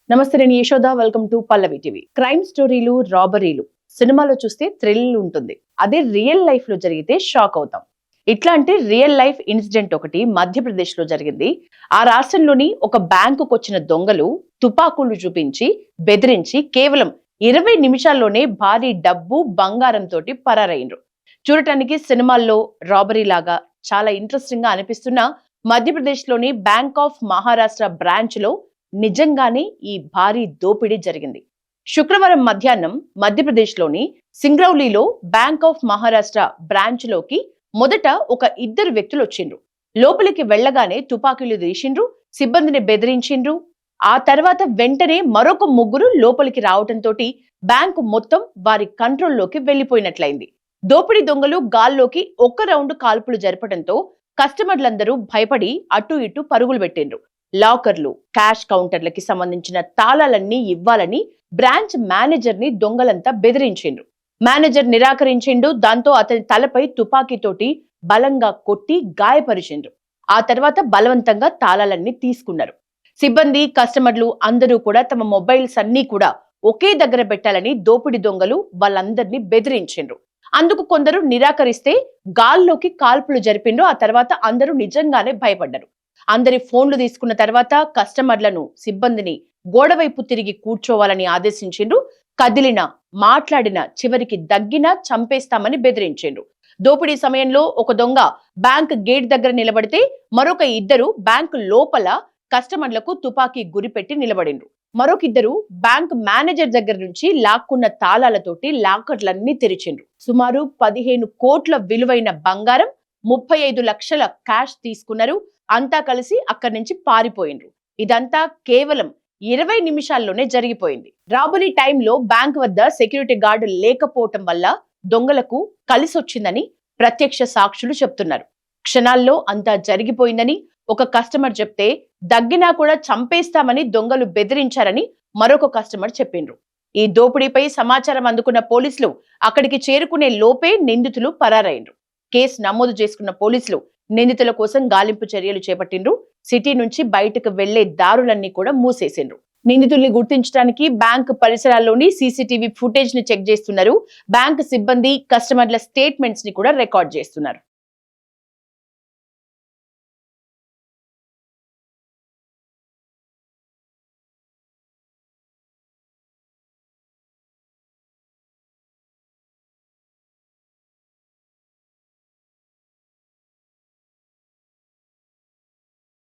నమస్తే, నేను Yashoda. Welcome to Pallavi TV. Crime స్టోరీలు, రాబరీలు సినిమాలో చూస్తే థ్రిల్ ఉంటుంది. అదే రియల్ లైఫ్ లో జరిగితే షాక్ అవుతాం. ఇట్లాంటి రియల్ లైఫ్ ఇన్సిడెంట్ ఒకటి మధ్యప్రదేశ్ లో జరిగింది. ఆ రాష్ట్రంలోని ఒక బ్యాంకుకు వచ్చిన దొంగలు తుపాకులు చూపించి బెదిరించి కేవలం 20 నిమిషాల్లోనే భారీ డబ్బు, బంగారం తోటి పరారయ్యిండ్రు. చూడటానికి సినిమాల్లో రాబరీ లాగా చాలా ఇంట్రెస్టింగ్ గా అనిపిస్తున్న మధ్యప్రదేశ్ లోని బ్యాంక్ ఆఫ్ మహారాష్ట్ర బ్రాంచ్ లో నిజంగానే ఈ భారీ దోపిడీ జరిగింది. శుక్రవారం మధ్యాహ్నం మధ్యప్రదేశ్లోని సింగ్రౌలీలో బ్యాంక్ ఆఫ్ మహారాష్ట్ర బ్రాంచ్ లోకి మొదట ఒక ఇద్దరు వ్యక్తులు వచ్చిండ్రు. లోపలికి వెళ్లగానే తుపాకీలు తీసిండ్రు, సిబ్బందిని బెదిరించిండ్రు. ఆ తర్వాత వెంటనే మరొక ముగ్గురు లోపలికి రావటంతో బ్యాంకు మొత్తం వారి కంట్రోల్లోకి వెళ్లిపోయినట్లయింది. దోపిడీ దొంగలు గాల్లోకి ఒక్క రౌండ్ కాల్పులు జరపడంతో కస్టమర్లందరూ భయపడి అటు ఇటు పరుగులు పెట్టిండ్రు. లాకర్లు, క్యాష్ కౌంటర్లకి సంబంధించిన తాళాలన్నీ ఇవ్వాలని బ్రాంచ్ మేనేజర్ ని దొంగలంతా బెదిరించిండ్రు. మేనేజర్ నిరాకరించిండు. దాంతో అతని తలపై తుపాకీతోటి బలంగా కొట్టి గాయపరిచిండ్రు. ఆ తర్వాత బలవంతంగా తాళాలన్నీ తీసుకున్నారు. సిబ్బంది, కస్టమర్లు అందరూ కూడా తమ మొబైల్స్ అన్నీ కూడా ఒకే దగ్గర పెట్టాలని దోపిడీ దొంగలు వాళ్ళందరినీ బెదిరించిండ్రు. అందుకు కొందరు నిరాకరిస్తే గాల్లోకి కాల్పులు జరిపిండ్రు. ఆ తర్వాత అందరూ నిజంగానే భయపడ్డారు. అందరి ఫోన్లు తీసుకున్న తర్వాత కస్టమర్లను, సిబ్బందిని గోడవైపు తిరిగి కూర్చోవాలని ఆదేశించిండ్రు. కదిలినా, మాట్లాడినా, చివరికి దగ్గినా చంపేస్తామని బెదిరించిండ్రు. దోపిడీ సమయంలో ఒక దొంగ బ్యాంక్ గేట్ దగ్గర నిలబడితే మరొక ఇద్దరు బ్యాంక్ లోపల కస్టమర్లకు తుపాకీ గురిపెట్టి నిలబడిండ్రు. మరొకిద్దరు బ్యాంక్ మేనేజర్ దగ్గర నుంచి లాక్కున్న తాళాలతోటి లాకర్లన్నీ తెరిచిండ్రు. సుమారు 15 కోట్ల విలువైన బంగారం, 35 లక్షల క్యాష్ తీసుకున్నారు. అంతా కలిసి అక్కడి నుంచి పారిపోయిండ్రు. ఇదంతా కేవలం 20 నిమిషాల్లోనే జరిగిపోయింది. రాబరీ టైంలో బ్యాంక్ వద్ద సెక్యూరిటీ గార్డు లేకపోవటం వల్ల దొంగలకు కలిసొచ్చిందని ప్రత్యక్ష సాక్షులు చెప్తున్నారు. క్షణాల్లో అంతా జరిగిపోయిందని ఒక కస్టమర్ చెప్తే, దగ్గినా కూడా చంపేస్తామని దొంగలు బెదిరించారని మరొక కస్టమర్ చెప్పిండ్రు. ఈ దోపిడీపై సమాచారం అందుకున్న పోలీసులు అక్కడికి చేరుకునే లోపే నిందితులు పరారైండ్రు. కేసు నమోదు చేసుకున్న పోలీసులు నిందితుల కోసం గాలింపు చర్యలు చేపట్టిండ్రు. సిటీ నుంచి బయటకు వెళ్లే దారులన్నీ కూడా మూసేసిండ్రు. నిందితుల్ని గుర్తించడానికి బ్యాంక్ పరిసరాల్లోని సీసీటీవీ ఫుటేజ్ ని చెక్ చేస్తున్నారు. బ్యాంక్ సిబ్బంది, కస్టమర్ల స్టేట్మెంట్స్ ని కూడా రికార్డ్ చేస్తున్నారు.